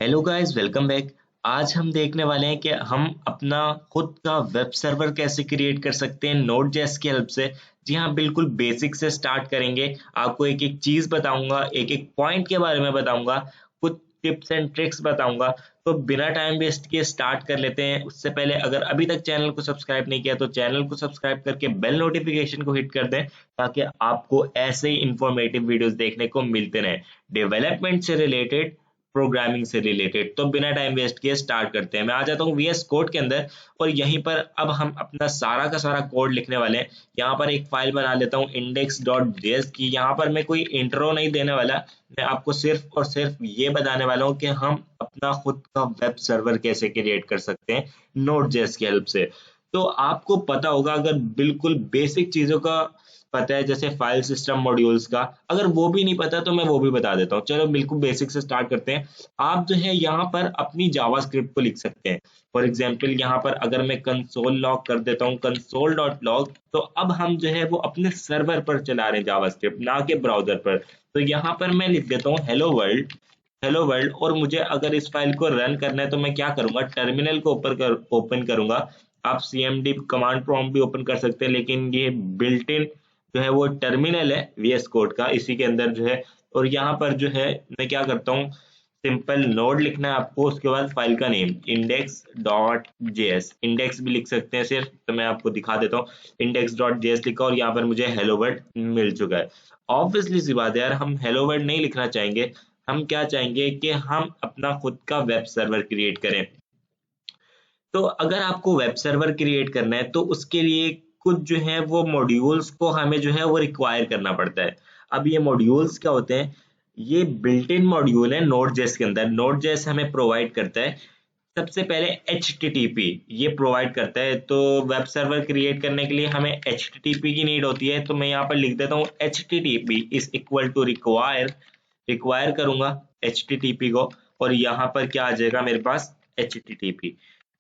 Hello guys, welcome back. आज हम देखने वाले हैं कि हम अपना खुद का वेब सर्वर कैसे क्रिएट कर सकते हैं नोड.जेएस की हेल्प से। जी हाँ, बिल्कुल बेसिक से स्टार्ट करेंगे। आपको एक एक चीज बताऊंगा, एक एक पॉइंट के बारे में बताऊंगा, कुछ टिप्स एंड ट्रिक्स बताऊंगा। तो बिना टाइम वेस्ट किए स्टार्ट कर लेते हैं। उससे पहले अगर अभी तक चैनल को सब्सक्राइब नहीं किया तो चैनल को सब्सक्राइब करके बेल नोटिफिकेशन को हिट कर दें, ताकि आपको ऐसे ही इंफॉर्मेटिव वीडियोस देखने को मिलते रहें, डेवलपमेंट से रिलेटेड, प्रोग्रामिंग से रिलेटेड। तो बिना टाइम वेस्ट किए स्टार्ट करते हैं। मैं आ जाता हूँ वीएस कोड के अंदर और यहीं पर अब हम अपना सारा का सारा कोड लिखने वाले हैं। यहाँ पर एक फाइल बना लेता हूँ index.js की। यहाँ पर मैं कोई इंट्रो नहीं देने वाला, मैं आपको सिर्फ और सिर्फ ये बताने वाला हूँ कि हम अपना खुद का वेब सर्वर कैसे क्रिएट कर सकते हैं नोड.जेएस की हेल्प से। तो आपको पता होगा, अगर बिल्कुल बेसिक चीजों का पता है, जैसे फाइल सिस्टम मॉड्यूल्स का, अगर वो भी नहीं पता तो मैं वो भी बता देता हूँ। चलो बिल्कुल बेसिक से स्टार्ट करते हैं। आप जो है यहाँ पर अपनी जावास्क्रिप्ट को लिख सकते हैं। फॉर एग्जांपल यहाँ पर अगर मैं कंसोल लॉग कर देता हूँ, कंसोल डॉट लॉग, तो अब हम जो है वो अपने सर्वर पर चला रहे हैं जावास्क्रिप्ट, ना कि ब्राउजर पर। तो यहाँ पर मैं लिख देता हूँ हेलो वर्ल्ड, हेलो वर्ल्ड। और मुझे अगर इस फाइल को रन करना है तो मैं क्या करूंगा, टर्मिनल को ओपन करूंगा। आप cmd कमांड प्रॉम्प्ट भी ओपन कर सकते हैं, लेकिन ये बिल्ट इन जो है वो टर्मिनल है वीएस कोड का, इसी के अंदर जो है। और यहाँ पर जो है मैं क्या करता हूँ, सिंपल नोड लिखना है आपको, उसके बाद फाइल का नेम index.js, इंडेक्स भी लिख सकते हैं सिर्फ, तो मैं आपको दिखा देता हूँ। index.js लिखा और यहाँ पर मुझे हेलो वर्ल्ड मिल चुका है। ऑब्वियसली सी बात है यार, हम हेलो वर्ल्ड नहीं लिखना चाहेंगे। हम क्या चाहेंगे कि हम अपना खुद का वेब सर्वर क्रिएट करें। तो अगर आपको वेब सर्वर क्रिएट करना है तो उसके लिए कुछ जो है वो मॉड्यूल्स को हमें जो है वो रिक्वायर करना पड़ता है। अब ये मॉड्यूल्स क्या होते हैं, ये बिल्ट इन मॉड्यूल है नोड.जेएस के अंदर। नोड.जेएस हमें प्रोवाइड करता है सबसे पहले HTTP, ये प्रोवाइड करता है। तो वेब सर्वर क्रिएट करने के लिए हमें HTTP की नीड होती है। तो मैं यहाँ पर लिख देता हूँ HTTP is equal to require, require करूंगा HTTP को, और यहाँ पर क्या आ जाएगा मेरे पास HTTP।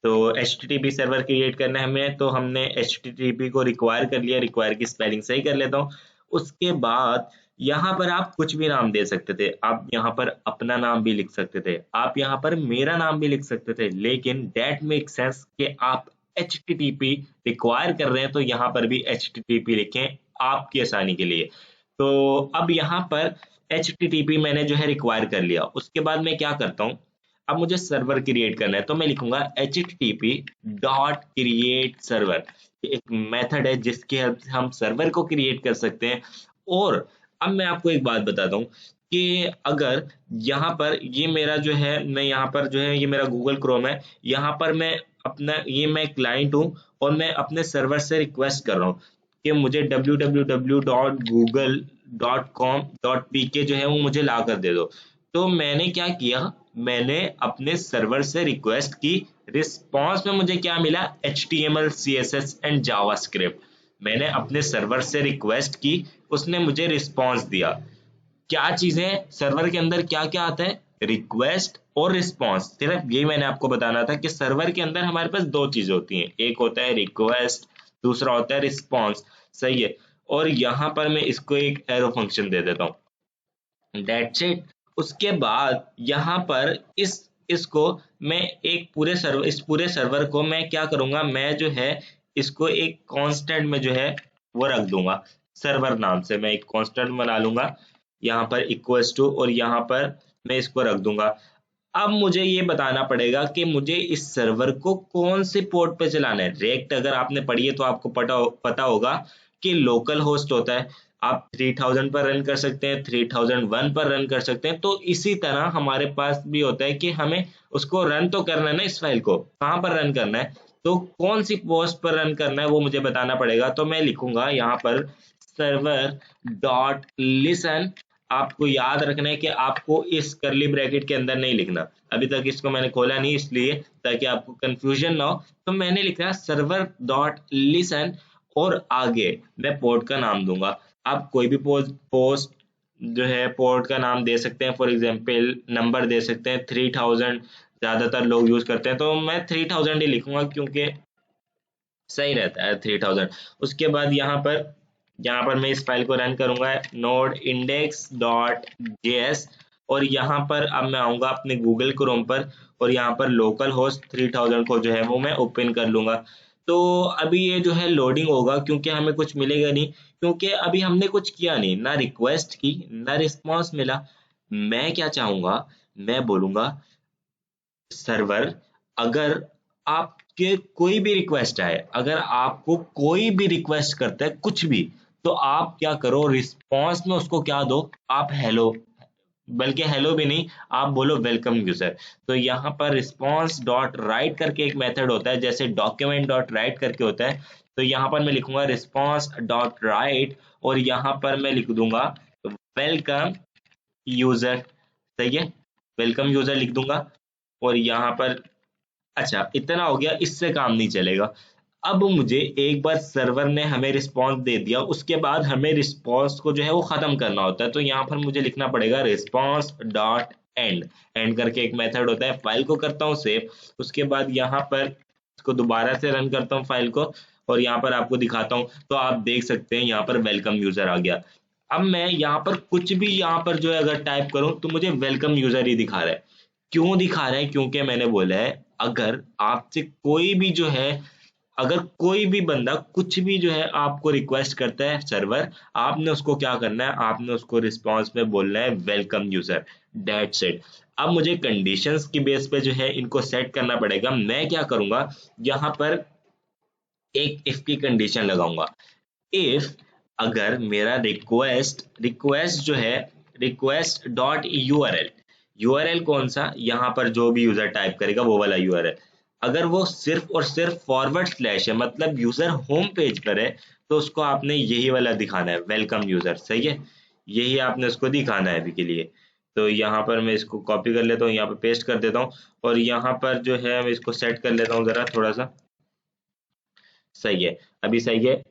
तो HTTP सर्वर क्रिएट करना है हमें, तो हमने HTTP को रिक्वायर कर लिया। रिक्वायर की स्पेलिंग सही कर लेता हूँ। उसके बाद यहाँ पर आप कुछ भी नाम दे सकते थे। आप यहाँ पर अपना नाम भी लिख सकते थे, आप यहाँ पर मेरा नाम भी लिख सकते थे, लेकिन डेट मेक सेंस कि आप HTTP रिक्वायर कर रहे हैं तो यहाँ पर भी HTTP लिखें आपकी आसानी के लिए। तो अब यहाँ पर HTTP मैंने जो है रिक्वायर कर लिया। उसके बाद मैं क्या करता हूँ, अब मुझे सर्वर क्रिएट करना है तो मैं लिखूंगा HTTP डॉट क्रिएट सर्वर। एक मेथड है जिसके हेल्प से हम सर्वर को क्रिएट कर सकते हैं। और अब मैं आपको एक बात बताता हूँ कि अगर यहाँ पर ये मेरा जो है, मैं यहाँ पर जो है ये मेरा गूगल क्रोम है, यहाँ पर मैं अपना, ये मैं क्लाइंट हूँ और मैं अपने सर्वर से रिक्वेस्ट कर रहा हूँ कि मुझे www.google.com.pk जो है वो मुझे ला कर दे दो। तो मैंने क्या किया, मैंने अपने सर्वर से रिक्वेस्ट की, रिस्पॉन्स में मुझे क्या मिला, HTML CSS एंड जावास्क्रिप्ट। मैंने अपने सर्वर से रिक्वेस्ट की, उसने मुझे रिस्पॉन्स दिया। क्या चीजें सर्वर के अंदर क्या क्या आता है, रिक्वेस्ट और रिस्पॉन्स। सिर्फ यही मैंने आपको बताना था कि सर्वर के अंदर हमारे पास दो चीजें होती हैं, एक होता है रिक्वेस्ट, दूसरा होता है रिस्पॉन्स। सही है। और यहाँ पर मैं इसको एक एरो फंक्शन दे देता हूँ, दैट्स इट। उसके बाद यहाँ पर इसको मैं एक पूरे सर्वर, इस पूरे सर्वर को मैं क्या करूंगा, मैं जो है इसको एक कांस्टेंट में जो है वो रख दूंगा। सर्वर नाम से मैं एक कांस्टेंट बना लूंगा यहाँ पर इक्वल्स टू, और यहाँ पर मैं इसको रख दूंगा। अब मुझे ये बताना पड़ेगा कि मुझे इस सर्वर को कौन से पोर्ट पे चलाना है। रेक्ट अगर आपने पढ़ी है तो आपको पता होगा कि लोकल होस्ट होता है। आप 3000 पर रन कर सकते हैं, 3001 पर रन कर सकते हैं। तो इसी तरह हमारे पास भी होता है कि हमें उसको रन तो करना है ना, इस फाइल को कहाँ पर रन करना है, तो कौन सी पोस्ट पर रन करना है वो मुझे बताना पड़ेगा। तो मैं लिखूंगा यहाँ पर सर्वर डॉट लिसन। आपको याद रखना है कि आपको इस करली ब्रैकेट के अंदर नहीं लिखना, अभी तक इसको मैंने खोला नहीं इसलिए, ताकि आपको कंफ्यूजन ना हो। तो मैंने लिखा सर्वर डॉट लिसन, और आगे मैं पोर्ट का नाम दूंगा। आप कोई भी पोस्ट जो है पोर्ट का नाम दे सकते हैं। फॉर एग्जांपल नंबर दे सकते हैं, 3000 ज्यादातर लोग यूज करते हैं, तो मैं 3000 ही लिखूंगा क्योंकि सही रहता है 3000। उसके बाद यहाँ पर मैं इस फाइल को रन करूंगा, नोड index.js। और यहाँ पर अब मैं आऊंगा अपने गूगल क्रोम पर और यहाँ पर लोकल होस्ट 3000 को जो है वो मैं ओपन कर लूंगा। तो अभी ये जो है लोडिंग होगा क्योंकि हमें कुछ मिलेगा नहीं, क्योंकि अभी हमने कुछ किया नहीं, ना रिक्वेस्ट की ना रिस्पॉन्स मिला। मैं क्या चाहूंगा, मैं बोलूंगा सर्वर, अगर आपके कोई भी रिक्वेस्ट आए, अगर आपको कोई भी रिक्वेस्ट करता है कुछ भी, तो आप क्या करो, रिस्पॉन्स में उसको क्या दो, आप हेलो, बल्कि हेलो भी नहीं, आप बोलो वेलकम यूजर। तो यहाँ पर रिस्पॉन्स डॉट राइट करके एक मेथड होता है, जैसे डॉक्यूमेंट डॉट राइट करके होता है। तो यहाँ पर मैं लिखूंगा रिस्पॉन्स डॉट राइट और यहाँ पर मैं लिख दूंगा वेलकम यूजर। सही है, वेलकम यूजर लिख दूंगा। और यहाँ पर अच्छा इतना हो गया, इससे काम नहीं चलेगा। अब मुझे एक बार सर्वर ने हमें रिस्पॉन्स दे दिया, उसके बाद हमें रिस्पॉन्स को जो है वो खत्म करना होता है। तो यहाँ पर मुझे लिखना पड़ेगा रिस्पॉन्स डॉट एंड, एंड करके एक मेथड होता है। फाइल को करता हूँ सेव, उसके बाद यहाँ पर इसको दोबारा से रन करता हूँ फाइल को और यहाँ पर आपको दिखाता हूँ। तो आप देख सकते हैं यहाँ पर वेलकम यूजर आ गया। अब मैं यहाँ पर कुछ भी यहाँ पर जो है अगर टाइप करूँ तो मुझे वेलकम यूजर ही दिखा रहा है। क्यों दिखा रहा है? क्योंकि मैंने बोला है अगर आपसे कोई भी जो है, अगर कोई भी बंदा कुछ भी जो है आपको रिक्वेस्ट करता है सर्वर, आपने उसको क्या करना है, आपने उसको रिस्पॉन्स में बोलना है वेलकम यूजर, दैट्स इट। अब मुझे कंडीशंस की बेस पे जो है इनको सेट करना पड़ेगा। मैं क्या करूंगा, यहाँ पर एक इफ की कंडीशन लगाऊंगा। इफ अगर मेरा रिक्वेस्ट रिक्वेस्ट जो है रिक्वेस्ट डॉट यूआरएल, यूआरएल कौन सा, यहाँ पर जो भी यूजर टाइप करेगा वो वाला यूआरएल, अगर वो सिर्फ और सिर्फ फॉरवर्ड स्लैश है, मतलब यूजर होम पेज पर है, तो उसको आपने यही वाला दिखाना है, वेलकम यूजर। सही है, यही आपने उसको दिखाना है अभी के लिए। तो यहाँ पर मैं इसको कॉपी कर लेता हूँ, यहाँ पर पेस्ट कर देता हूँ और यहाँ पर जो है मैं इसको सेट कर लेता हूँ जरा थोड़ा सा। सही है, अभी सही है।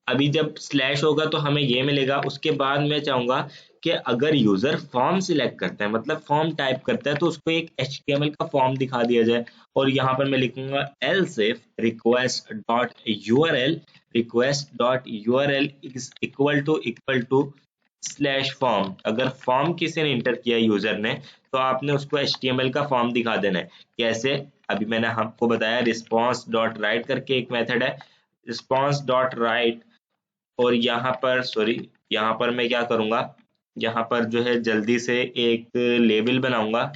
अभी जब स्लैश होगा तो हमें ये मिलेगा। उसके बाद मैं चाहूंगा कि अगर यूजर फॉर्म सिलेक्ट करता है, मतलब फॉर्म टाइप करता है, तो उसको एक HTML का फॉर्म दिखा दिया जाए। और यहाँ पर मैं लिखूंगा else if request.url is equal to slash form. अगर फॉर्म किसी ने इंटर किया यूजर ने, तो आपने उसको HTML का फॉर्म दिखा देना है। कैसे? अभी मैंने आपको बताया रिस्पॉन्स डॉट राइट करके एक मेथड है, रिस्पॉन्स डॉट राइट। और यहाँ पर सॉरी, यहाँ पर मैं क्या करूंगा, यहाँ पर जो है जल्दी से एक लेबल बनाऊंगा,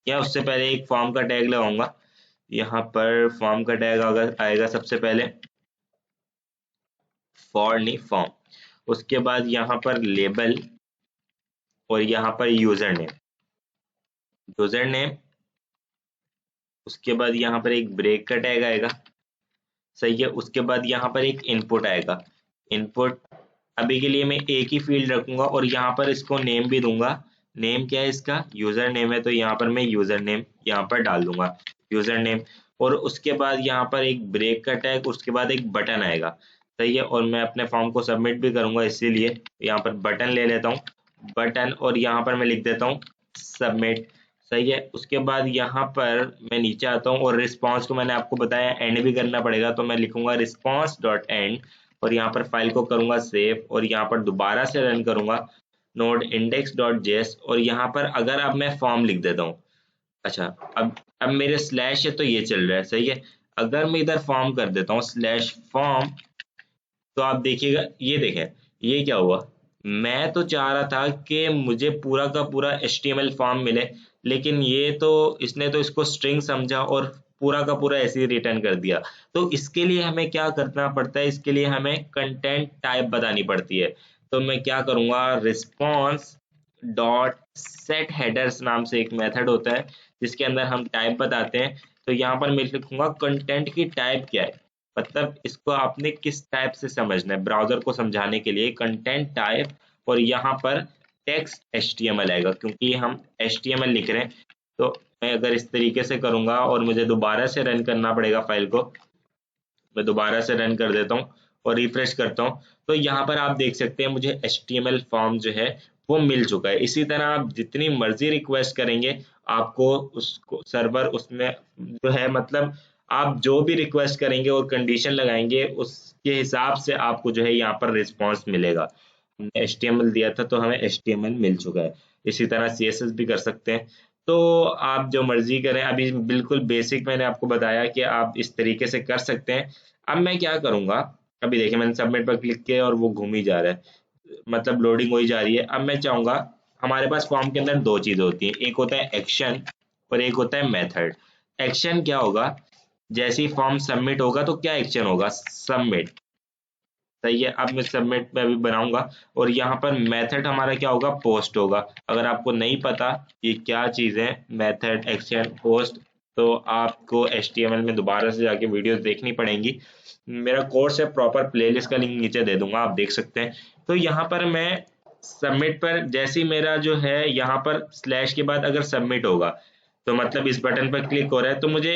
या उससे पहले एक फॉर्म का टैग लगाऊंगा। यहाँ पर फॉर्म का टैग अगर आएगा सबसे पहले, फॉर नहीं फॉर्म। उसके बाद यहाँ पर लेबल और यहाँ पर यूजर नेम। उसके बाद यहाँ पर एक ब्रेक का टैग आएगा। सही है, उसके बाद यहाँ पर एक इनपुट आएगा। इनपुट अभी के लिए मैं एक ही फील्ड रखूंगा और यहाँ पर इसको नेम भी दूंगा। नेम क्या है इसका? यूजर नेम है, तो यहाँ पर मैं यूजर नेम यहाँ पर डाल दूंगा, यूजर नेम। और उसके बाद यहाँ पर एक ब्रेक का टैग, उसके बाद एक बटन आएगा। सही है, और मैं अपने फॉर्म को सबमिट भी करूंगा, इसीलिए यहाँ पर बटन ले लेता हूँ, बटन, और यहाँ पर मैं लिख देता हूँ सबमिट। सही है, उसके बाद यहाँ पर मैं नीचे आता हूँ और रिस्पॉन्स को मैंने आपको बताया एंड भी करना पड़ेगा, तो मैं लिखूंगा रिस्पॉन्स डॉट एंड और यहाँ पर फाइल को करूंगा सेव और यहाँ पर दोबारा से रन करूंगा नोड इंडेक्स डॉट जेएस। और यहाँ पर अगर अब मैं फॉर्म लिख देता हूँ, अच्छा अब मेरे स्लैश है तो ये चल रहा है। सही है, अगर मैं इधर फॉर्म कर देता हूँ स्लैश फॉर्म, तो आप देखिएगा, ये देखें ये क्या हुआ। मैं तो चाह रहा था कि मुझे पूरा का पूरा HTML फॉर्म मिले, लेकिन ये तो इसने तो इसको स्ट्रिंग समझा और पूरा का पूरा ऐसे ही रिटर्न कर दिया। तो इसके लिए हमें क्या करना पड़ता है, इसके लिए हमें कंटेंट टाइप बतानी पड़ती है। तो मैं क्या करूंगा, रिस्पॉन्स डॉट सेट हेडर्स नाम से एक मेथड होता है जिसके अंदर हम टाइप बताते हैं। तो यहाँ पर मैं लिखूंगा कंटेंट की टाइप क्या है, मतलब इसको आपने किस टाइप से समझना है, ब्राउजर को समझाने के लिए कंटेंट टाइप। और यहाँ पर टेक्स्ट HTML आएगा क्योंकि हम HTML लिख रहे हैं। तो मैं अगर इस तरीके से करूंगा और मुझे दोबारा से रन करना पड़ेगा फाइल को, मैं दोबारा से रन कर देता हूँ और रिफ्रेश करता हूँ, तो यहाँ पर आप देख सकते हैं मुझे HTML फॉर्म जो है वो मिल चुका है। इसी तरह आप जितनी मर्जी रिक्वेस्ट करेंगे, आपको उसको सर्वर उसमें जो है, मतलब आप जो भी रिक्वेस्ट करेंगे और कंडीशन लगाएंगे उसके हिसाब से आपको जो है यहाँ पर रिस्पॉन्स मिलेगा। हमने HTML दिया था तो हमें HTML मिल चुका है। इसी तरह CSS भी कर सकते हैं। तो आप जो मर्जी करें, अभी बिल्कुल बेसिक मैंने आपको बताया कि आप इस तरीके से कर सकते हैं। अब मैं क्या करूंगा, अभी देखिए मैंने सबमिट पर क्लिक किया और वो घूम ही जा रहा है, मतलब लोडिंग हो ही जा रही है। अब मैं चाहूंगा, हमारे पास फॉर्म के अंदर दो चीजें होती हैं, एक होता है एक्शन और एक होता है मेथड। एक्शन क्या होगा, जैसे ही फॉर्म सबमिट होगा तो क्या एक्शन होगा, सबमिट। सही है, अब मैं सबमिट में अभी बनाऊंगा। और यहाँ पर मेथड हमारा क्या होगा, पोस्ट होगा। अगर आपको नहीं पता ये क्या चीज़ है, मेथड, एक्शन, पोस्ट, तो आपको HTML में दोबारा से जाके वीडियोस देखनी पड़ेंगी। मेरा कोर्स है प्रॉपर, प्लेलिस्ट का लिंक नीचे दे दूंगा, आप देख सकते हैं। तो यहाँ पर मैं सबमिट पर, जैसे ही मेरा जो है यहाँ पर स्लैश के बाद अगर सबमिट होगा, तो मतलब इस बटन पर क्लिक हो रहा है तो मुझे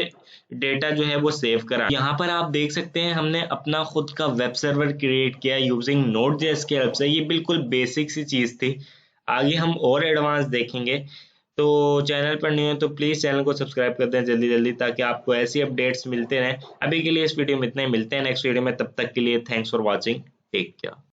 डेटा जो है वो सेव करा। यहाँ पर आप देख सकते हैं हमने अपना खुद का वेब सर्वर क्रिएट किया यूजिंग Node.js की हेल्प से। ये बिल्कुल बेसिक सी चीज़ थी, आगे हम और एडवांस देखेंगे। तो चैनल पर नहीं है तो प्लीज़ चैनल को सब्सक्राइब कर दें जल्दी जल्दी, ताकि आपको ऐसी अपडेट्स मिलते रहें। अभी के लिए इस वीडियो में इतना ही, मिलते हैं नेक्स्ट वीडियो में, तब तक के लिए thanks for watching, take care.